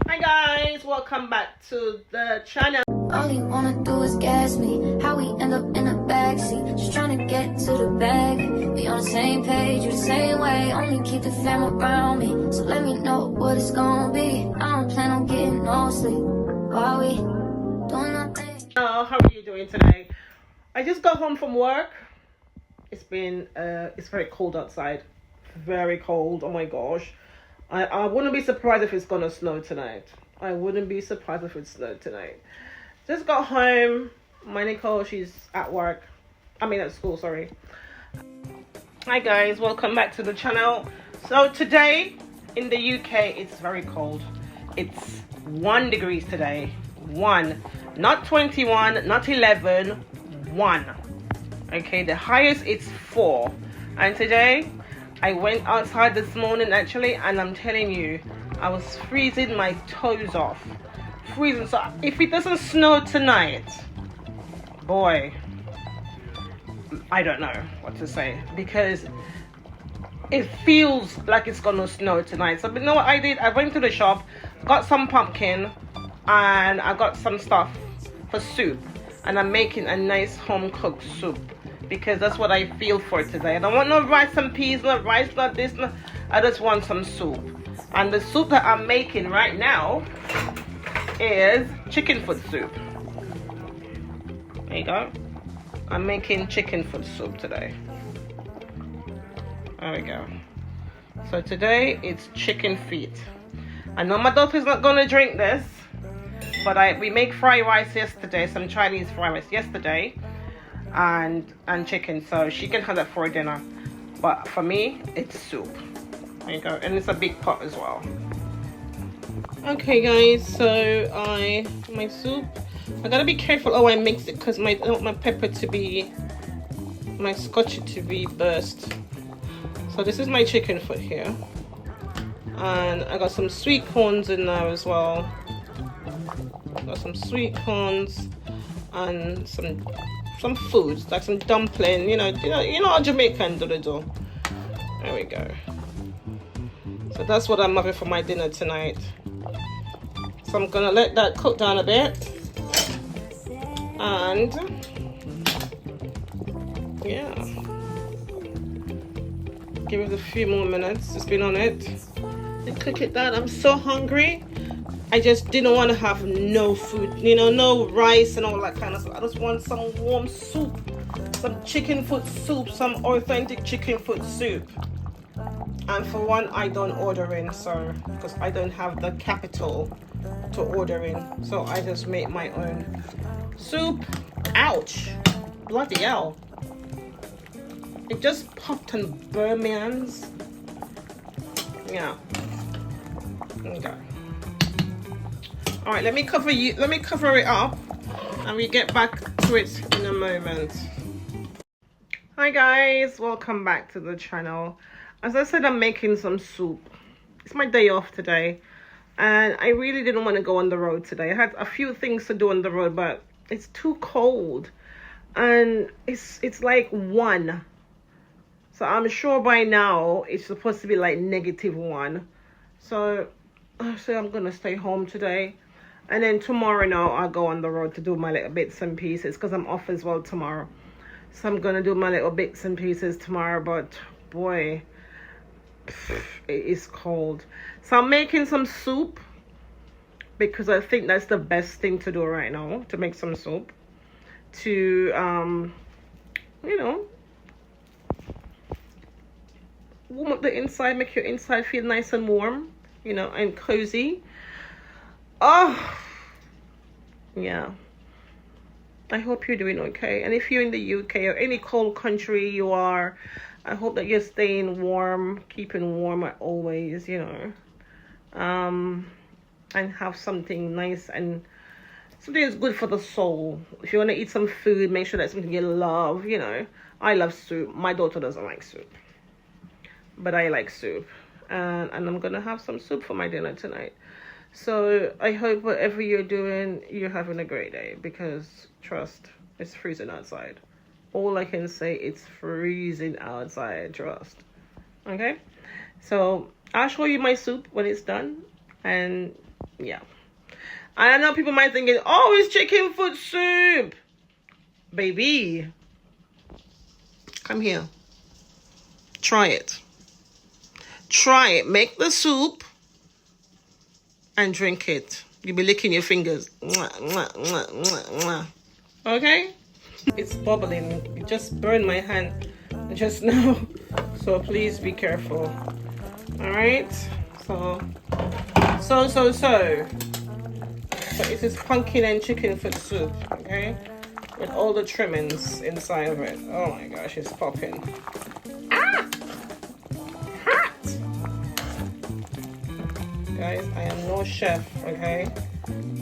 Hi guys, welcome back to the channel. All you wanna do is gas me. How we end up in the backseat, just trying to get to the bag. We on the same page, you the same way. Only keep the fam around me, so let me know what it's gonna be. I don't plan on getting no sleep while we doing nothing. How are you doing today? I just got home from work. It's very cold outside. Very cold. Oh my gosh. I wouldn't be surprised if it's gonna snow tonight. I wouldn't be surprised if it snowed tonight. Just got home. My Nicole, she's at work. At school, sorry. Hi guys, welcome back to the channel. So today in the UK, it's very cold. It's 1 degree today. 1. Not 21, not 11, 1. Okay, the highest it's 4. And today I went outside this morning actually, and I'm telling you, I was freezing my toes off. Freezing. So if it doesn't snow tonight, boy, I don't know what to say, because it feels like it's gonna snow tonight. So, but you know what I did? I went to the shop, got some pumpkin, and I got some stuff for soup, and I'm making a nice home cooked soup, because that's what I feel for today. I don't want no rice and peas, not rice, not this, no. I just want some soup. And the soup that I'm making right now is chicken foot soup. There you go. I'm making chicken foot soup today. There we go. So today it's chicken feet. I know my daughter's not gonna drink this, but we make fried rice yesterday, some Chinese fried rice yesterday, and chicken, so she can have that for dinner. But for me, it's soup. There you go, and it's a big pot as well. Okay guys, so my soup, I gotta be careful how I mix it, because I don't want my pepper to be, my scotch to be burst. So this is my chicken foot here, and I got some sweet corns in there as well. Got some sweet corns and some foods like some dumpling, you know how Jamaican do. There we go. So that's what I'm having for my dinner tonight. So I'm gonna let that cook down a bit, and yeah, give it a few more minutes. It's been on it. And cook it down. I'm so hungry. I just didn't want to have no food, no rice and all that kind of stuff. I just want some warm soup, some chicken foot soup, some authentic chicken foot soup. And for one, I don't order in, so because I don't have the capital to order in, so I just make my own soup. Ouch! Bloody hell! It just popped and burned my hands. Yeah. Okay. All right, let me cover it up, and we get back to it in a moment. Hi guys, welcome back to the channel. As I said, I'm making some soup. It's my day off today, and I really didn't want to go on the road today. I had a few things to do on the road, but it's too cold, and it's like 1. So I'm sure by now it's supposed to be like -1. So I'm gonna stay home today. And then tomorrow now I'll go on the road to do my little bits and pieces, because I'm off as well tomorrow. So I'm going to do my little bits and pieces tomorrow. But boy, it is cold. So I'm making some soup, because I think that's the best thing to do right now, to make some soup. To, warm up the inside, make your inside feel nice and warm, and cozy. Oh, yeah. I hope you're doing okay. And if you're in the UK or any cold country you are, I hope that you're staying warm, keeping warm always, and have something nice and something that's good for the soul. If you want to eat some food, make sure that's something you love, I love soup. My daughter doesn't like soup, but I like soup. And I'm going to have some soup for my dinner tonight. So I hope whatever you're doing, you're having a great day, because trust, it's freezing outside. All I can say, it's freezing outside, trust. Okay, so I'll show you my soup when it's done, and Yeah. And I know people might think, oh, it's chicken foot soup. Baby, come here. Try it. Try it. Make the soup and drink it. You'll be licking your fingers. Mwah, mwah, mwah, mwah, mwah. Okay? It's bubbling. It just burned my hand just now. So please be careful. Alright? So it is pumpkin and chicken foot soup, okay? With all the trimmings inside of it. Oh my gosh, it's popping. Ah! Hot! Guys, I am no chef, okay?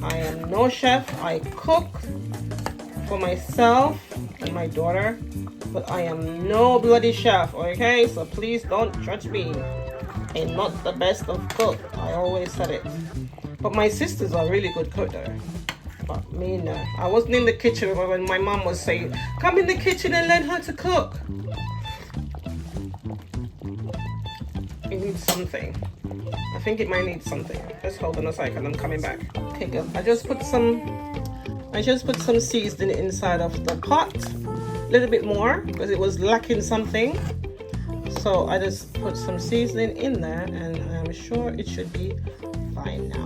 I am no chef. I cook for myself and my daughter, but I am no bloody chef, okay? So please don't judge me. I'm not the best of cook. I always said it. But my sisters are really good cook though. But me, no. I wasn't in the kitchen when my mom was saying, come in the kitchen and learn how to cook. It needs something. I think it might need something. Just hold on a second, I'm coming back. Okay, good. I just put some seasoning inside of the pot. A little bit more because it was lacking something. So I just put some seasoning in there and I'm sure it should be fine now.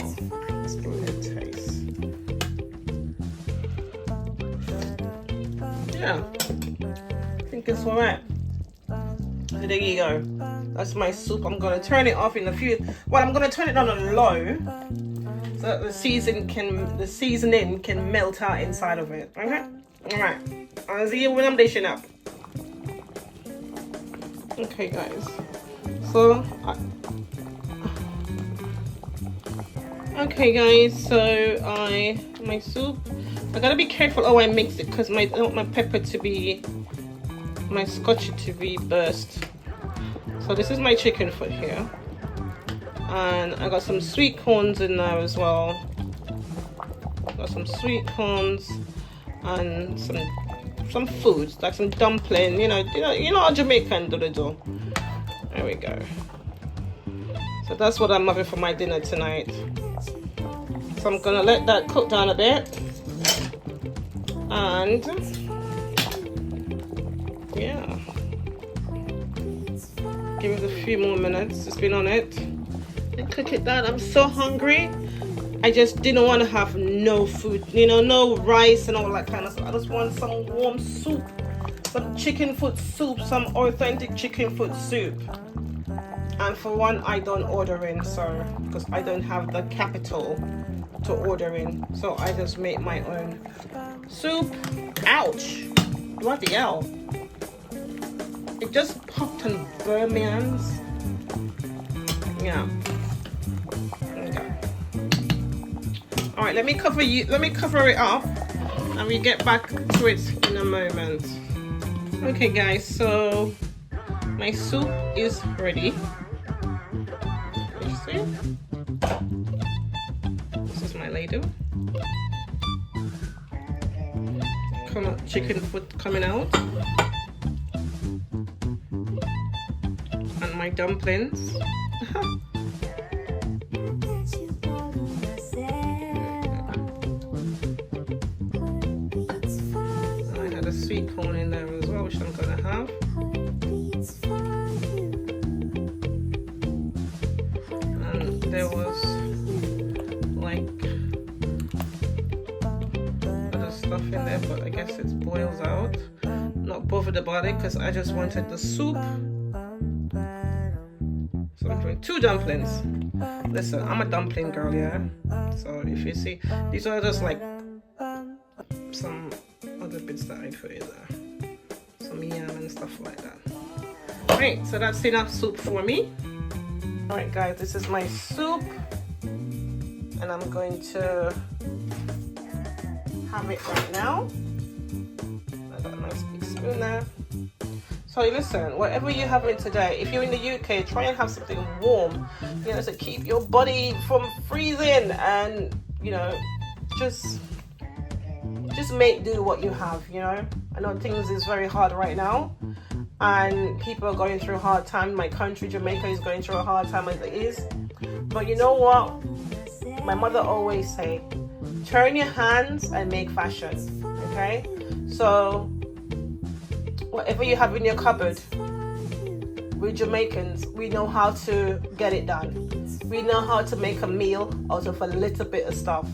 Let's give it a taste. Yeah, I think it's alright. There you go. That's my soup. I'm gonna turn it off in a few. Well, I'm gonna turn it on low so that the seasoning can melt out inside of it. Okay. Alright. I'll see you when I'm dishing up. Okay, guys. So. Okay, guys. So my soup. I gotta be careful how I mix it because I don't want my Scotch to be burst. So this is my chicken foot here, and I got some sweet corns in there as well. Got some sweet corns and some foods like some dumpling. You know how Jamaican do. There we go. So that's what I'm having for my dinner tonight. So I'm gonna let that cook down a bit. And yeah, give it a few more minutes. It's been on it and cook it down. I'm so hungry. I just didn't want to have no food, no rice and all that kind of stuff. I just want some warm soup, some chicken foot soup, some authentic chicken foot soup. And for one, I don't order in, so because I don't have the capital to order in, so I just make my own soup. Ouch! What the hell? It just popped and burned my hands. Yeah. Okay. All right. Let me cover it up, and we get back to it in a moment. Okay, guys. So my soup is ready. You see? This is my ladle. Chicken foot coming out, and my dumplings. I had a sweet corn in there as well, which I'm gonna have. And there was like stuff in there, but I guess it boils out. Not bothered about it because I just wanted the soup. So I'm doing 2 dumplings. Listen, I'm a dumpling girl, yeah. So if you see, these are just like some other bits that I put in there, some yam and stuff like that. Alright, so that's enough soup for me. Alright, guys, this is my soup, and I'm going to have it right now. I got a nice big spoon there. So listen, whatever you're having today, if you're in the UK, try and have something warm, to keep your body from freezing, and just make do what you have. I know things is very hard right now, and people are going through a hard time. My country, Jamaica, is going through a hard time as it is. But you know what? my mother always say, turn your hands and make fashion. Okay, so whatever you have in your cupboard, we Jamaicans, we know how to get it done. We know how to make a meal out of a little bit of stuff.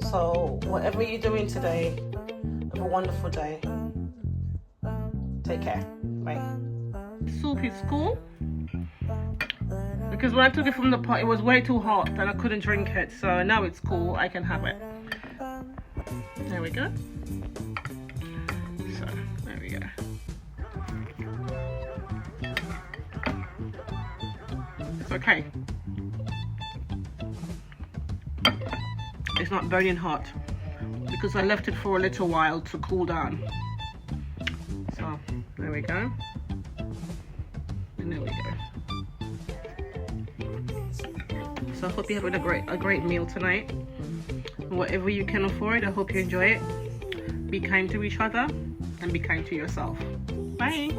So whatever you're doing today, have a wonderful day. Take care. Bye. Soup is cool because when I took it from the pot, it was way too hot and I couldn't drink it. So now it's cool. I can have it. There we go. So there we go. It's okay. It's not burning hot because I left it for a little while to cool down. So there we go. And there we go. So I hope you're having a great meal tonight. Whatever you can afford, I hope you enjoy it. Be kind to each other and be kind to yourself. Bye.